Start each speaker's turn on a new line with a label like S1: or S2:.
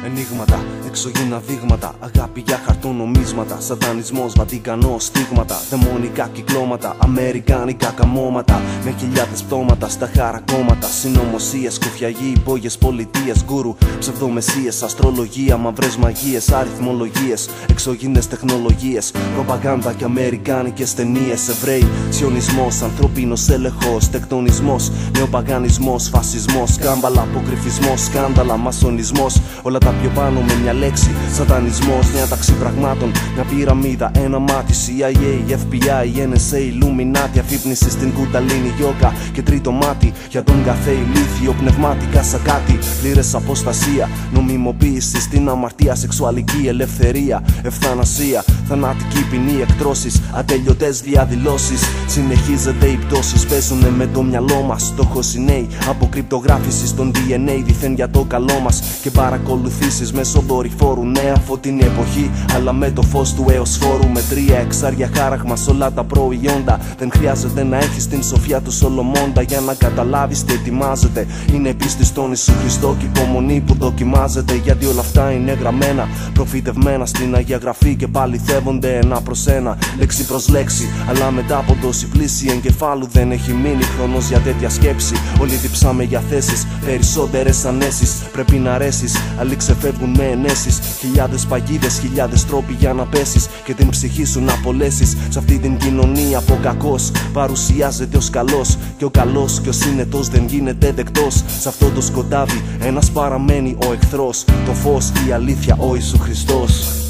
S1: Ενίγματα, εξωγήινα δείγματα, αγάπη για χαρτονομίσματα, σατανισμός, Βατικανός, στίγματα, δαιμονικά κυκλώματα, αμερικάνικα καμώματα, με χιλιάδες πτώματα στα χαρακόμματα, συνωμοσίες, κουφιαγοί, υπόγειες πολιτείες, γκούρου, ψευδομεσίες, αστρολογία, μαυρές μαγείες, αριθμολογίες, εξωγήινες τεχνολογίες, προπαγάνδα και αμερικάνικες ταινίες, Εβραίοι, σιωνισμός, ανθρώπινος έλεγχος, τεκτονισμός, νεοπαγανισμός, φασισμός, κάμπαλα, αποκρυφισμός, σκάνδαλα, μασονισμός, όλα τα πιο πάνω με μια λέξη, σατανισμός, μια ταξί πραγμάτων, μια πυραμίδα, ένα μάτι, CIA, FBI, NSA, Illuminati, αφύπνιση στην κουνταλίνη γιόγκα και τρίτο μάτι, για τον καθέ ηλίθιο, πνευματικά σαν κάτι, πλήρες αποστασία, νομιμοποίηση στην αμαρτία, σεξουαλική ελευθερία, ευθανασία, θανατική ποινή, εκτρώσεις, ατελειωτές διαδηλώσεις, συνεχίζεται οι πτώσεις, παίζουνε με το μυαλό μας, στόχος είναι η αποκρυπτογράφηση στον DNA, δίθεν για το καλό μας και παρακολουθήσεις μέσω δορυφόρου, νέα φωτεινή εποχή, αλλά με το φως του αιωσφόρου, με 3 εξάρια χάραγμα σ' όλα τα προϊόντα. Δεν χρειάζεται να έχεις την σοφιά του Σολομώντα για να καταλάβεις τι ετοιμάζεται. Είναι πίστη στον Ιησού Χριστό και υπομονή που δοκιμάζεται, γιατί όλα αυτά είναι γραμμένα, προφητευμένα στην Αγία Γραφή και παληθεύονται ένα προς ένα, λέξη προς λέξη. Αλλά μετά από τόση πλήση εγκεφάλου δεν έχει μείνει χρόνος για τέτοια σκέψη. Όλοι διψάμε για θέσεις, περισσότερες ανέσεις. Πρέπει να αρέσεις, άλλοι ξεφεύγουν με ενέσεις. Χιλιάδες παγίδες, χιλιάδες τρόποι για να πέσεις και την ψυχή σου να απολέσεις. Σ' αυτή την κοινωνία που ο κακός παρουσιάζεται ως καλός και ο καλός και ο σύνετος δεν γίνεται δεκτός. Σ' αυτό το σκοτάδι ένας παραμένει ο εχθρός, το φως, η αλήθεια, ο Ιησού Χριστός.